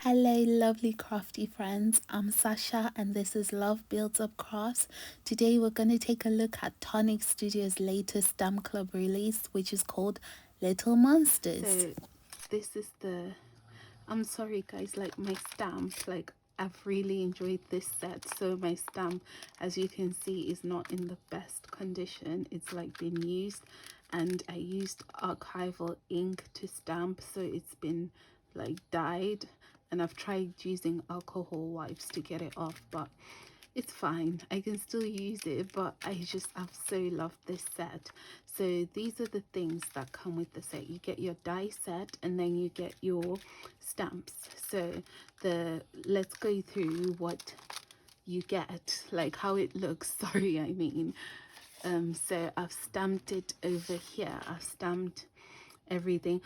Hello, lovely crafty friends. I'm Sasha, and this is Love Builds Up Crafts. Today, we're going to take a look at Tonic Studio's latest Stamp Club release, which is called Little Monsters. So, this is the. I'm sorry, guys, like my stamp, like I've really enjoyed this set. So, my stamp, as you can see, is not in the best condition. It's like been used, and I used archival ink to stamp, so it's been like dyed, and I've tried using alcohol wipes to get it off, but it's fine. I can still use it, but I've so loved this set. So these are the things that come with the set. You get your die set, and then you get your stamps. So let's go through what you get, like how it looks. Sorry, I mean. So I've stamped it over here. I've stamped everything,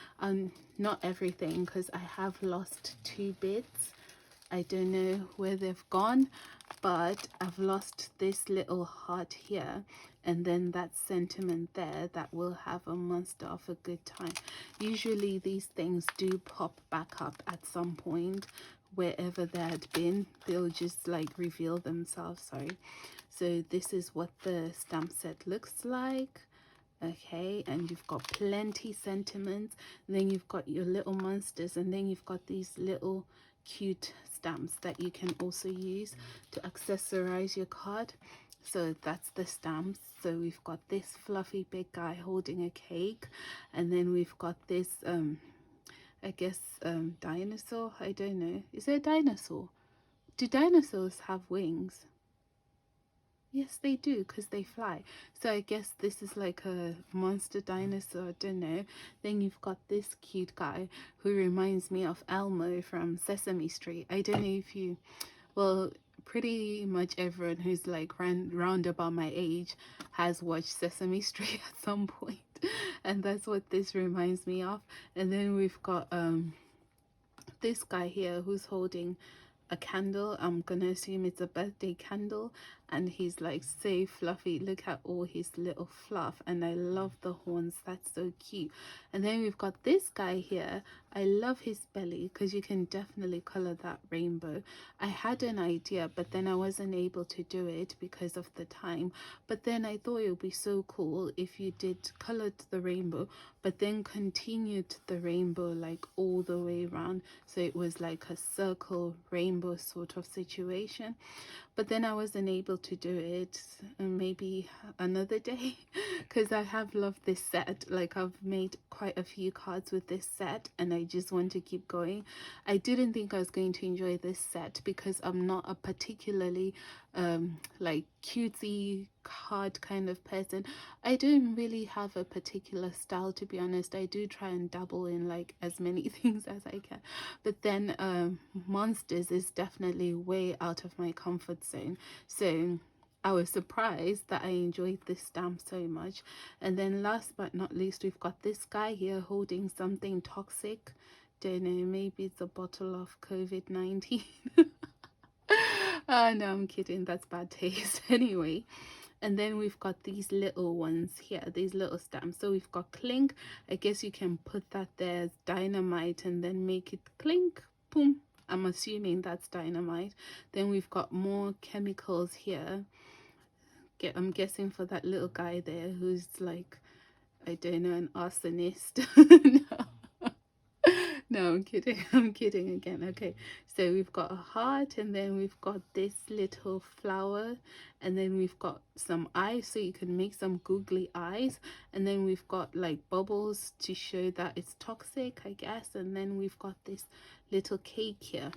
not everything, because I have lost 2 bits. I don't know where they've gone, but I've lost this little heart here, and then that sentiment there that will have a monster of a good time. Usually these things do pop back up at some point. Wherever they had been, they'll just like reveal themselves. Sorry. So this is what the stamp set looks like. Okay, and you've got plenty sentiments, and then you've got your little monsters, and then you've got these little cute stamps that you can also use to accessorize your card. So that's the stamps. So we've got this fluffy big guy holding a cake, and then we've got this I guess dinosaur. I don't know, is it a dinosaur? Do dinosaurs have wings? Yes, they do, because they fly. So I guess this is like a monster dinosaur, I don't know. Then you've got this cute guy who reminds me of Elmo from Sesame Street. I don't know if you, well, pretty much everyone who's like round about my age has watched Sesame Street at some point. And that's what this reminds me of. And then we've got this guy here who's holding a candle. I'm gonna assume it's a birthday candle, and he's like so fluffy. Look at all his little fluff, and I love the horns. That's so cute. And then we've got this guy here. I love his belly because you can definitely color that rainbow. I had an idea, but then I wasn't able to do it because of the time. But then I thought it would be so cool if you did colored the rainbow, but then continued the rainbow like all the way around, so it was like a circle rainbow sort of situation. But then I wasn't able to do it, maybe another day, because I have loved this set. Like I've made quite a few cards with this set, and I just want to keep going. I didn't think I was going to enjoy this set because I'm not a particularly like cutesy card kind of person. I don't really have a particular style, to be honest. I do try and dabble in like as many things as I can, but then monsters is definitely way out of my comfort zone. So I was surprised that I enjoyed this stamp so much. And then last but not least, we've got this guy here holding something toxic. Don't know, maybe it's a bottle of COVID-19. Oh, no, I'm kidding. That's bad taste. Anyway, and then we've got these little ones here, these little stamps. So we've got clink. I guess you can put that there as dynamite and then make it clink, boom. I'm assuming that's dynamite. Then we've got more chemicals here. I'm guessing for that little guy there who's like, I don't know, an arsonist. No. No, I'm kidding. I'm kidding again. Okay, so we've got a heart, and then we've got this little flower, and then we've got some eyes, so you can make some googly eyes, and then we've got like bubbles to show that it's toxic, I guess, and then we've got this little cake here,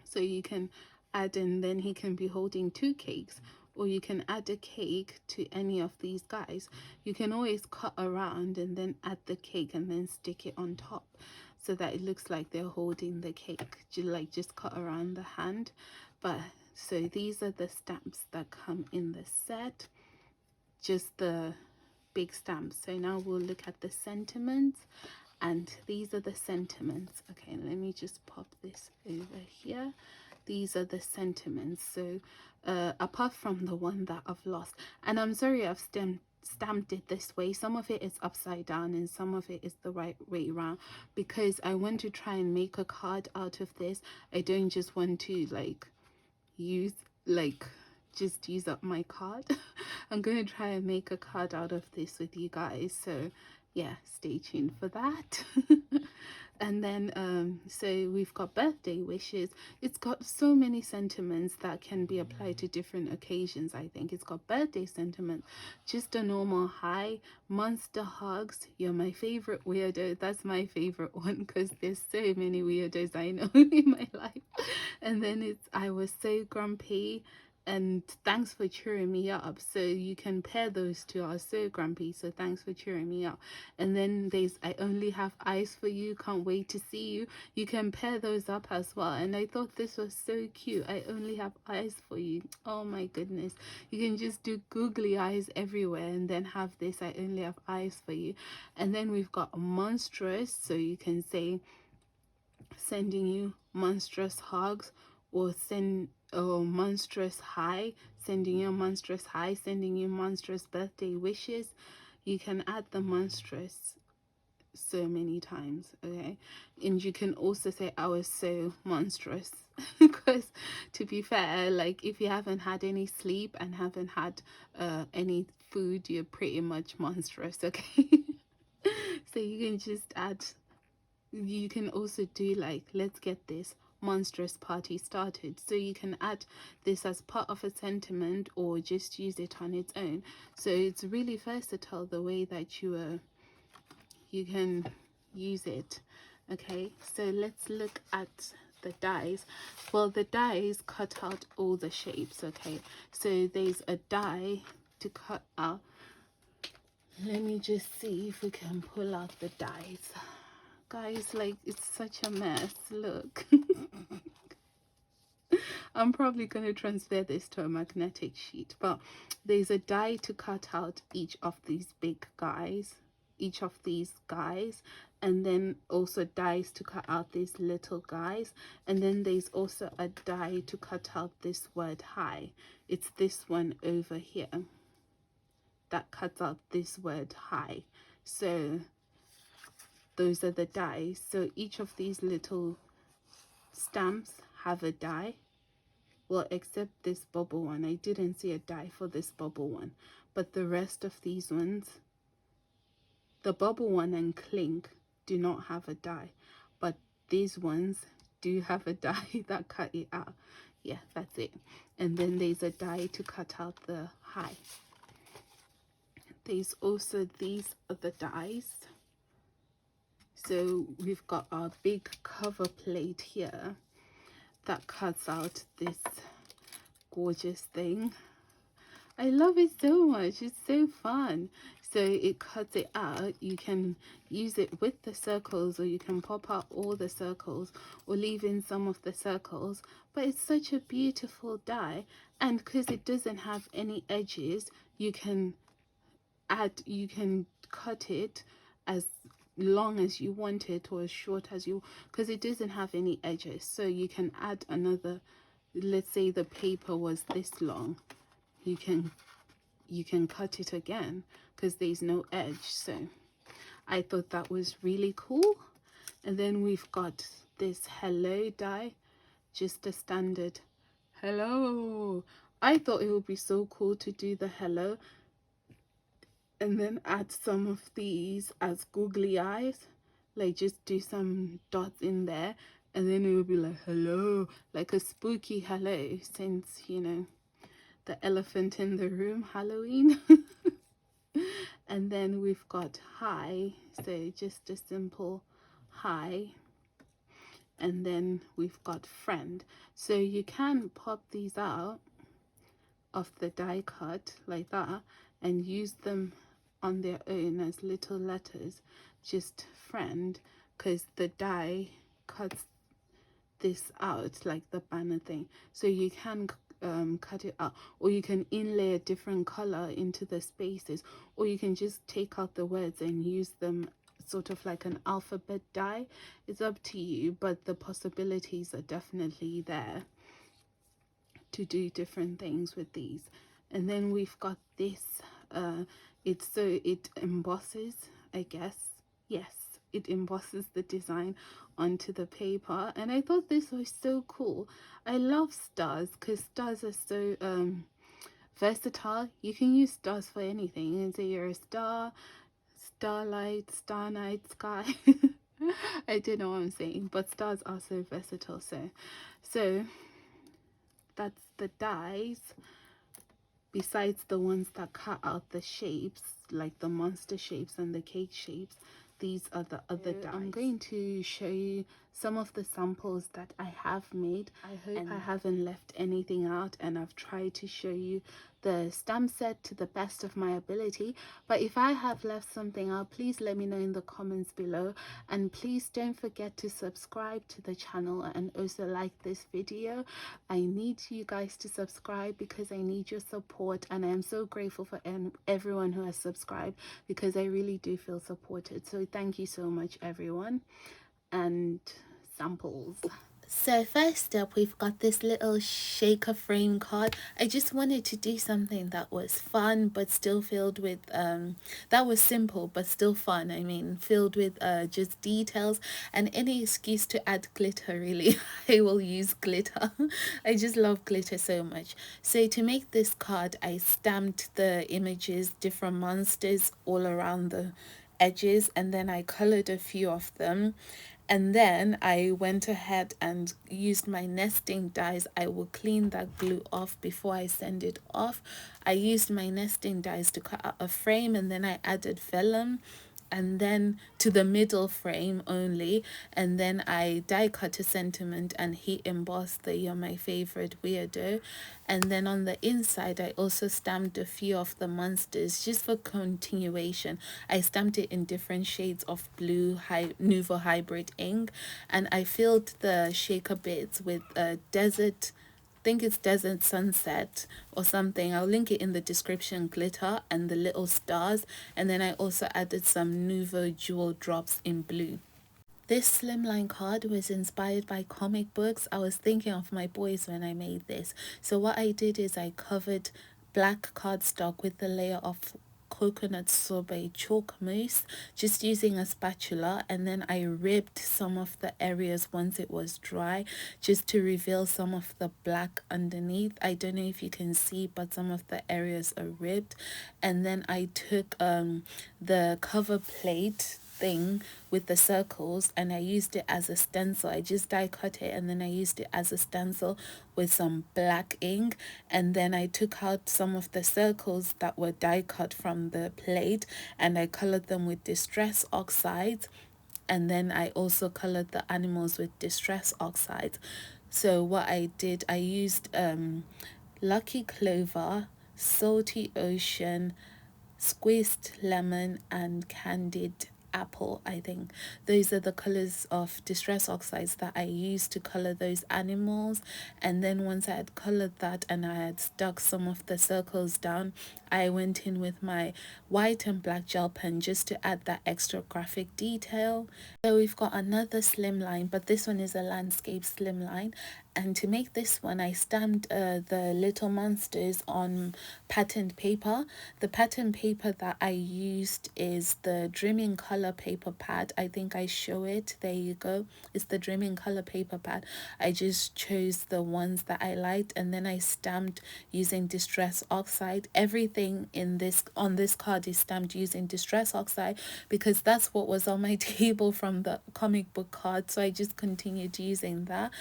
so you can add, and then he can be holding 2 cakes, or you can add a cake to any of these guys. You can always cut around and then add the cake and then stick it on top, so that it looks like they're holding the cake. Just cut around the hand. But so these are the stamps that come in the set, just the big stamps. So now we'll look at the sentiments, and these are the sentiments. Okay, let me just pop this over here. These are the sentiments. So apart from the one that I've lost, and I'm sorry I've stamped it this way. Some of it is upside down and some of it is the right way around, because I want to try and make a card out of this. I don't just want to like use like just use up my card. I'm gonna try and make a card out of this with you guys, so yeah, stay tuned for that. And then so we've got birthday wishes. It's got so many sentiments that can be applied to different occasions. I think it's got birthday sentiment, just a normal hi, monster hugs, you're my favorite weirdo. That's my favorite one because there's so many weirdos I know in my life. And then it's I was so grumpy and thanks for cheering me up. So you can pair those two. I was so grumpy, so thanks for cheering me up. And then there's I only have eyes for you, can't wait to see you. You can pair those up as well. And I thought this was so cute. I only have eyes for you. Oh my goodness. You can just do googly eyes everywhere and then have this I only have eyes for you. And then we've got monstrous, so you can say sending you monstrous hugs, or monstrous hi, sending you monstrous hi, sending you monstrous birthday wishes. You can add the monstrous so many times, okay? And you can also say I was so monstrous because to be fair, like if you haven't had any sleep and haven't had any food, you're pretty much monstrous, okay? So you can just add, you can also do like let's get this monstrous party started, so you can add this as part of a sentiment or just use it on its own. So it's really versatile the way that you can use it. Okay, so let's look at the dies. Well, the dies cut out all the shapes. Okay, so there's a die to cut out. Let me just see if we can pull out the dies. Guys, like it's such a mess. Look. I'm probably going to transfer this to a magnetic sheet, but there's a die to cut out each of these big guys, each of these guys, and then also dies to cut out these little guys, and then there's also a die to cut out this word hi. It's this one over here that cuts out this word hi. So those are the dies. So each of these little stamps have a die. Well, except this bubble one. I didn't see a die for this bubble one. But the rest of these ones, the bubble one and clink, do not have a die. But these ones do have a die that cut it out. Yeah, that's it. And then there's a die to cut out the hi. There's also these other dies. So we've got our big cover plate here that cuts out this gorgeous thing. I love it so much. It's so fun. So it cuts it out. You can use it with the circles, or you can pop out all the circles or leave in some of the circles. But it's such a beautiful die, and because it doesn't have any edges, you can cut it as long as you want it or as short as you, because it doesn't have any edges. So you can add another, let's say the paper was this long, you can cut it again because there's no edge. So I thought that was really cool. And then we've got this hello die, just a standard hello. I thought it would be so cool to do the hello and then add some of these as googly eyes, like just do some dots in there, and then it would be like hello, like a spooky hello, since you know the elephant in the room, Halloween. And then we've got hi, so just a simple hi. And then we've got friend, so you can pop these out of the die cut like that and use them on their own as little letters, just friend, because the die cuts this out like the banner thing. So you can cut it out, or you can inlay a different color into the spaces, or you can just take out the words and use them sort of like an alphabet die. It's up to you, but the possibilities are definitely there to do different things with these. And then we've got this it embosses, I guess. Yes, it embosses the design onto the paper, and I thought this was so cool. I love stars because stars are so versatile. You can use stars for anything. You can say you're a star, starlight, star night, sky. I don't know what I'm saying, but stars are so versatile. So that's the dies. Besides the ones that cut out the shapes, like the monster shapes and the cake shapes, these are the other dies. I'm going to show you some of the samples that I have made. I hope I haven't left anything out, and I've tried to show you the stamp set to the best of my ability. But if I have left something out, please let me know in the comments below, and please don't forget to subscribe to the channel and also like this video. I need you guys to subscribe because I need your support, and I am so grateful for everyone who has subscribed because I really do feel supported. So thank you so much, everyone. And samples. So first up, we've got this little shaker frame card. I just wanted to do something that was fun but still filled with that was simple but still fun. I mean, filled with just details and any excuse to add glitter, really. I will use glitter. I just love glitter so much. So to make this card, I stamped the images, different monsters all around the edges, and then I colored a few of them, and then I went ahead and used my nesting dies. I will clean that glue off before I send it off. I used my nesting dies to cut out a frame, and then I added vellum and then to the middle frame only, and then I die cut a sentiment and heat embossed the "You're My Favorite Weirdo." And then on the inside I also stamped a few of the monsters just for continuation. I stamped it in different shades of blue Nouveau Hybrid ink, and I filled the shaker bits with a desert, think it's desert sunset or something. I'll link it in the description, glitter and the little stars, and then I also added some Nouveau jewel drops in blue. This slimline card was inspired by comic books. I was thinking of my boys when I made this. So what I did is I covered black cardstock with a layer of coconut sorbet chalk mousse, just using a spatula, and then I ribbed some of the areas once it was dry, just to reveal some of the black underneath. I don't know if you can see, but some of the areas are ribbed. And then I took the cover plate thing with the circles, and I used it as a stencil. I just die cut it and then I used it as a stencil with some black ink, and then I took out some of the circles that were die cut from the plate and I colored them with distress oxides, and then I also colored the animals with distress oxides. So what I did, I used Lucky Clover, Salty Ocean, Squeezed Lemon, and Candied Apple. I think those are the colors of distress oxides that I used to color those animals. And then once I had colored that and I had stuck some of the circles down, I went in with my white and black gel pen just to add that extra graphic detail. So we've got another slimline, but this one is a landscape slimline. And to make this one, I stamped the little monsters on patterned paper. The patterned paper that I used is the Dreaming Color paper pad. I think I show it. There you go. It's the Dreaming Color paper pad. I just chose the ones that I liked, and then I stamped using Distress Oxide. Everything on this card is stamped using Distress Oxide because that's what was on my table from the comic book card. So I just continued using that.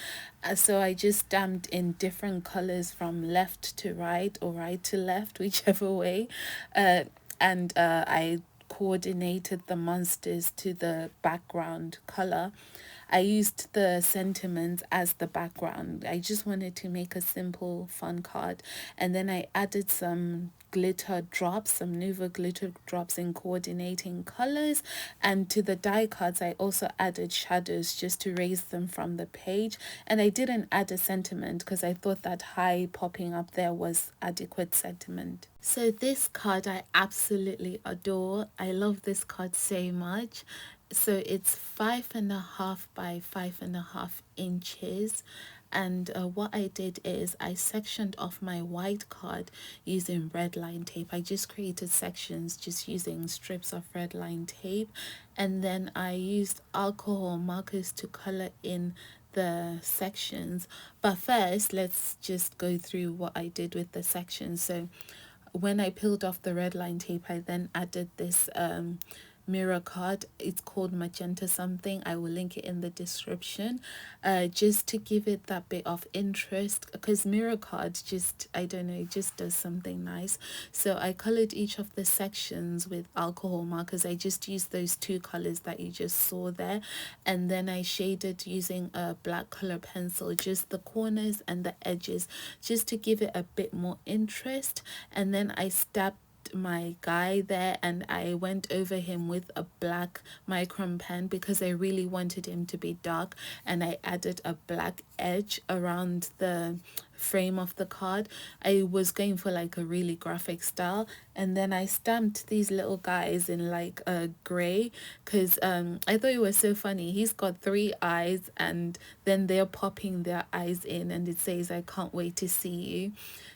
So I just stamped in different colors from left to right or right to left, whichever way. And I coordinated the monsters to the background color. I used the sentiments as the background. I just wanted to make a simple, fun card. And then I added some glitter drops, some Nouveau glitter drops in coordinating colors. And to the die cards, I also added shadows just to raise them from the page. And I didn't add a sentiment because I thought that high popping up there was adequate sentiment. So this card I absolutely adore. I love this card so much. So it's 5.5 by 5.5 inches. And what I did is I sectioned off my white card using red line tape. I just created sections just using strips of red line tape, and then I used alcohol markers to color in the sections. But first, let's just go through what I did with the sections. So when I peeled off the red line tape, I then added this mirror card. It's called magenta something. I will link it in the description, just to give it that bit of interest, because mirror cards just, I don't know, it just does something nice. So I colored each of the sections with alcohol markers. I just used those two colors that you just saw there, and then I shaded using a black color pencil, just the corners and the edges, just to give it a bit more interest. And then I stabbed my guy there, and I went over him with a black micron pen because I really wanted him to be dark, and I added a black edge around the frame of the card. I was going for like a really graphic style, and then I stamped these little guys in like a gray, because I thought it was so funny. He's got three eyes, and then they're popping their eyes in, and it says, "I can't wait to see you."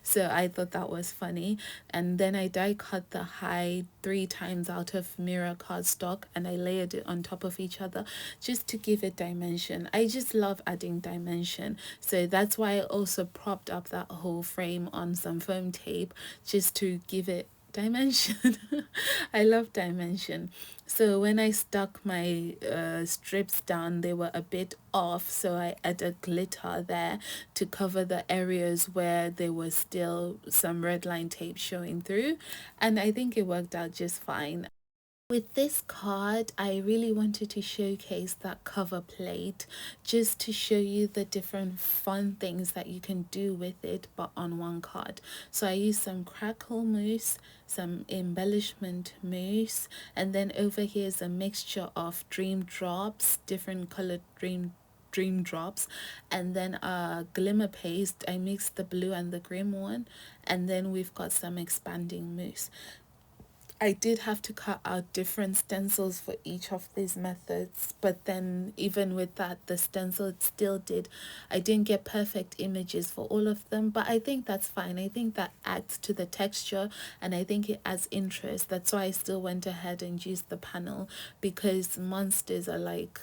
So I thought that was funny. And then I die cut the hide 3 times out of mirror cardstock, and I layered it on top of each other just to give it dimension. I just love adding dimension. So that's why I also propped up that whole frame on some foam tape, just to give it dimension. I love dimension. So when I stuck my strips down, they were a bit off, so I added glitter there to cover the areas where there was still some red line tape showing through, and I think it worked out just fine. With this card, I really wanted to showcase that cover plate, just to show you the different fun things that you can do with it, but on one card. So I used some crackle mousse, some embellishment mousse, and then over here is a mixture of dream drops, different colored dream drops, and then glimmer paste. I mixed the blue and the green one, and then we've got some expanding mousse. I did have to cut out different stencils for each of these methods, but then even with that, the stencil it still did. I didn't get perfect images for all of them, but I think that's fine. I think that adds to the texture, and I think it adds interest. That's why I still went ahead and used the panel, because monsters are like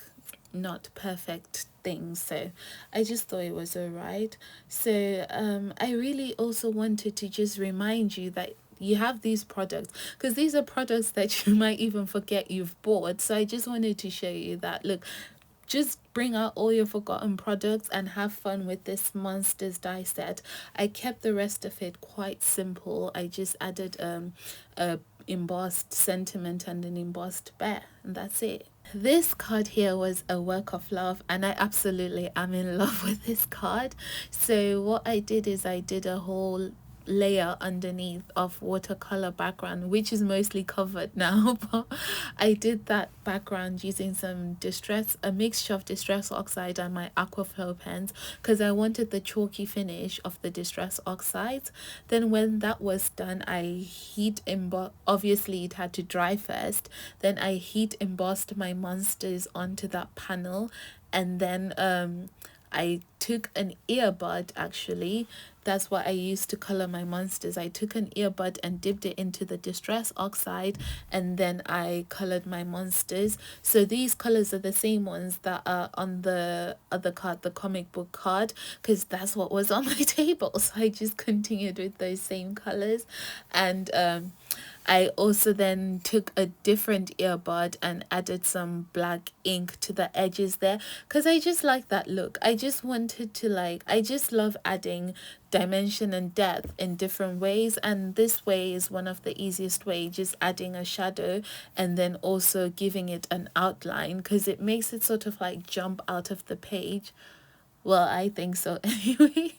not perfect things, so I just thought it was alright. So I really also wanted to just remind you that you have these products, because these are products that you might even forget you've bought. So I just wanted to show you that, look, just bring out all your forgotten products and have fun with this monsters die set. I kept the rest of it quite simple. I just added a embossed sentiment and an embossed bear, and that's it. This card here was a work of love, and I absolutely am in love with this card. So what I did is I did a whole layer underneath of watercolor background, which is mostly covered now, but I did that background using some a mixture of distress oxide and my aquaflow pens, because I wanted the chalky finish of the distress oxides. Then when that was done, I heat embossed. Obviously it had to dry first. Then I heat embossed my monsters onto that panel, and then I took an earbud, actually. That's what I used to color my monsters. I took an earbud and dipped it into the distress oxide, and then I colored my monsters. So these colors are the same ones that are on the other card, the comic book card, because that's what was on my table. So I just continued with those same colors. And I also then took a different earbud and added some black ink to the edges there, because I just like that look. I just wanted to, like, I just love adding dimension and depth in different ways, and this way is one of the easiest way, just adding a shadow and then also giving it an outline, because it makes it sort of like jump out of the page. Well, I think so anyway.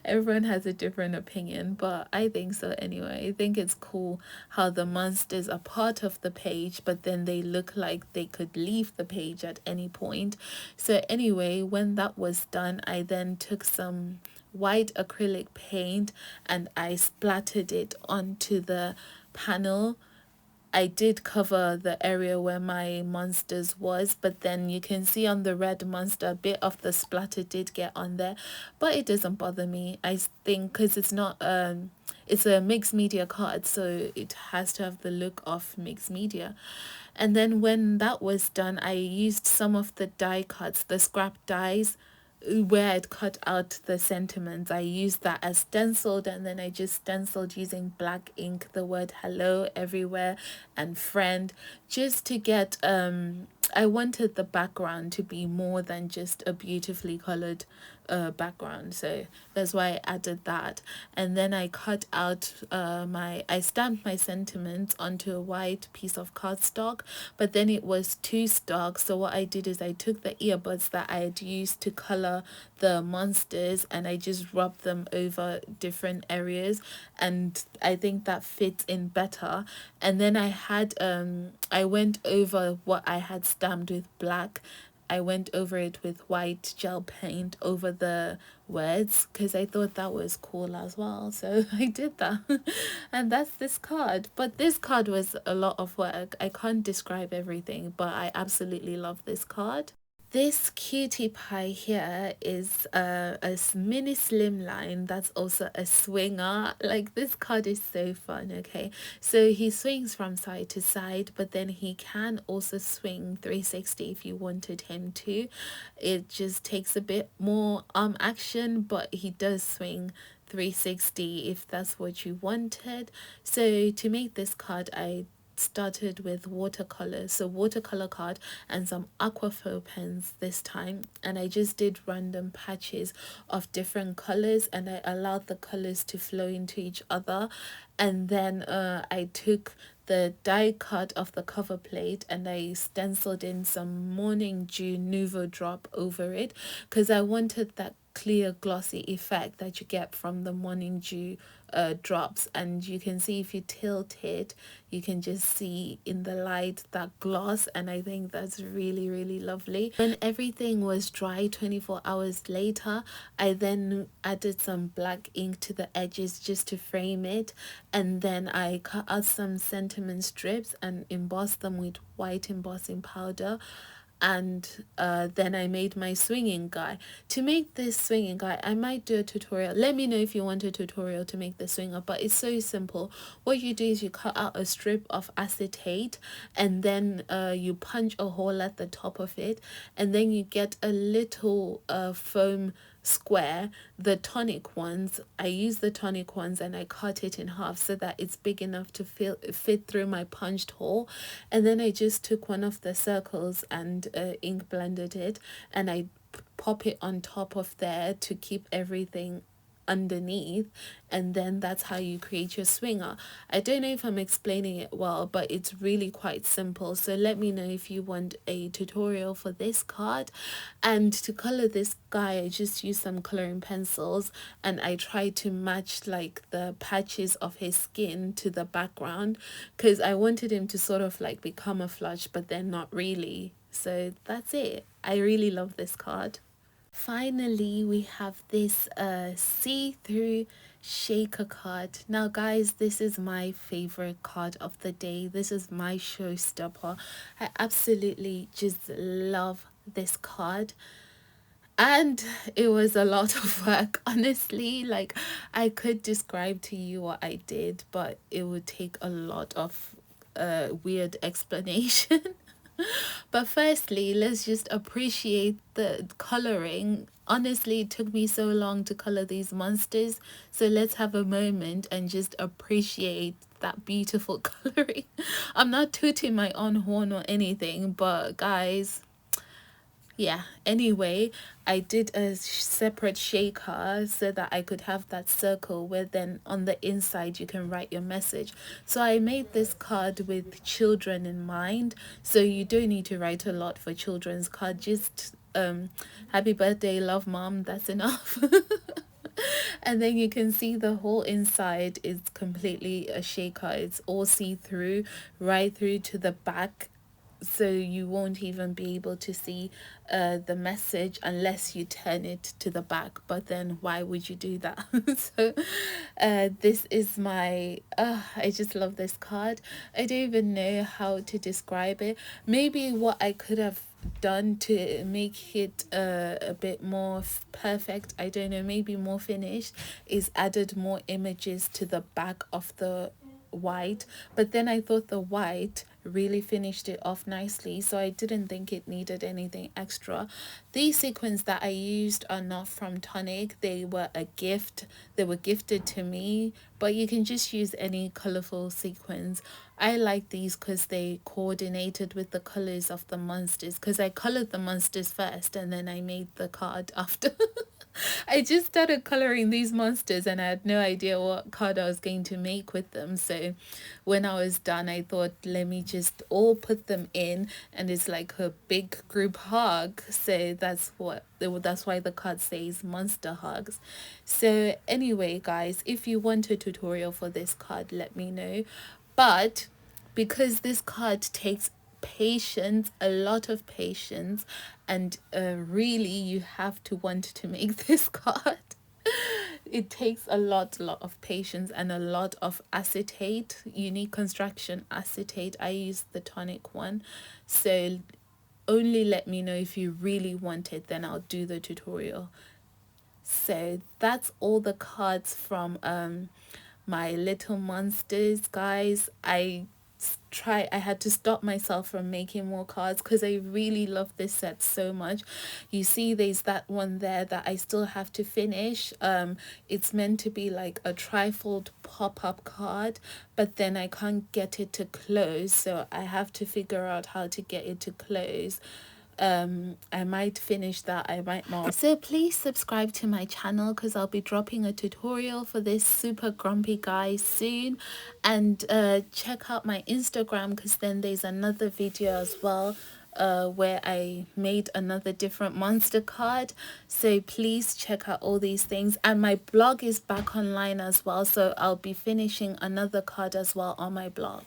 Everyone has a different opinion, but I think so anyway. I think it's cool how the monsters are part of the page, but then they look like they could leave the page at any point. So anyway, when that was done, I then took some white acrylic paint and I splattered it onto the panel, I did cover the area where my monsters was, but then you can see on the red monster a bit of the splatter did get on there, but it doesn't bother me. I think because it's not it's a mixed media card, so it has to have the look of mixed media. And then when that was done, I used some of the die cuts, the scrap dies, where I'd cut out the sentiments. I used that as stenciled, and then I just stenciled using black ink the word hello everywhere and friend, just to get I wanted the background to be more than just a beautifully colored background, so that's why I added that. And then I cut out I stamped my sentiments onto a white piece of cardstock, but then it was too stark, so what I did is I took the earbuds that I had used to color the monsters and I just rubbed them over different areas, and I think that fits in better. And then I went over what I had stamped with black. I went over it with white gel paint over the words because I thought that was cool as well. So I did that. And that's this card. But this card was a lot of work. I can't describe everything, but I absolutely love this card. This cutie pie here is mini slimline that's also a swinger. Like, this card is so fun. Okay, so he swings from side to side, but then he can also swing 360 if you wanted him to. It just takes a bit more arm action, but he does swing 360 if that's what you wanted. So to make this card, I started with watercolor, so watercolor card and some aquaflow pens this time, and I just did random patches of different colors and I allowed the colors to flow into each other. And then I took the die cut of the cover plate and I stenciled in some morning dew nouveau drop over it because I wanted that clear glossy effect that you get from the morning dew drops. And you can see if you tilt it, you can just see in the light that gloss, and I think that's really, really lovely. When everything was dry 24 hours later, I then added some black ink to the edges just to frame it, and then I cut out some sentiment strips and embossed them with white embossing powder. And then I made my swinging guy. To make this swinging guy, I might do a tutorial. Let me know if you want a tutorial to make the swinger, but it's so simple. What you do is you cut out a strip of acetate, and then you punch a hole at the top of it, and then you get a little foam square. The tonic ones, I use the tonic ones and I cut it in half so that it's big enough to fit through my punched hole. And then I just took one of the circles and ink blended it, and I pop it on top of there to keep everything underneath, and then that's how you create your swinger. I don't know if I'm explaining it well, but it's really quite simple. So let me know if you want a tutorial for this card. And to color this guy, I just used some coloring pencils and I tried to match like the patches of his skin to the background because I wanted him to sort of like be camouflaged, but then not really. So that's it. I really love this card. Finally, we have this see-through shaker card. Now guys, this is my favorite card of the day. This is my showstopper. I absolutely just love this card, and it was a lot of work, honestly. Like, I could describe to you what I did, but it would take a lot of weird explanation. But firstly, let's just appreciate the coloring. Honestly, it took me so long to color these monsters, so let's have a moment and just appreciate that beautiful coloring. I'm not tooting my own horn or anything, but guys, yeah, anyway, I did a separate shaker so that I could have that circle where then on the inside you can write your message. So I made this card with children in mind, so you don't need to write a lot for children's card. Just happy birthday, love mom, that's enough. And then you can see the whole inside is completely a shaker. It's all see-through right through to the back so you won't even be able to see the message unless you turn it to the back. But then why would you do that? So this is my I just love this card. I don't even know how to describe it. Maybe what I could have done to make it a bit more perfect, I don't know, maybe more finished, is added more images to the back of the white. But then I thought the white really finished it off nicely, so I didn't think it needed anything extra. These sequins that I used are not from Tonic. They were a gift. They were gifted to me, but you can just use any colorful sequins. I like these because they coordinated with the colors of the monsters, because I colored the monsters first and then I made the card after. I just started coloring these monsters and I had no idea what card I was going to make with them. So when I was done, I thought, let me just all put them in, and it's like a big group hug. So that's why the card says monster hugs. So anyway, guys, if you want a tutorial for this card, let me know. But because this card takes patience, a lot of patience, and really you have to want to make this card. It takes a lot of patience and a lot of acetate, unique construction acetate. I use the Tonic one. So only let me know if you really want it, then I'll do the tutorial. So that's all the cards from my little monsters, guys. I had to stop myself from making more cards because I really love this set so much. You see there's that one there that I still have to finish. It's meant to be like a trifold pop-up card, but then I can't get it to close, so I have to figure out how to get it to close. I might finish that, I might not. So please subscribe to my channel because I'll be dropping a tutorial for this super grumpy guy soon. And check out my Instagram because then there's another video as well where I made another different monster card. So please check out all these things, and my blog is back online as well, so I'll be finishing another card as well on my blog.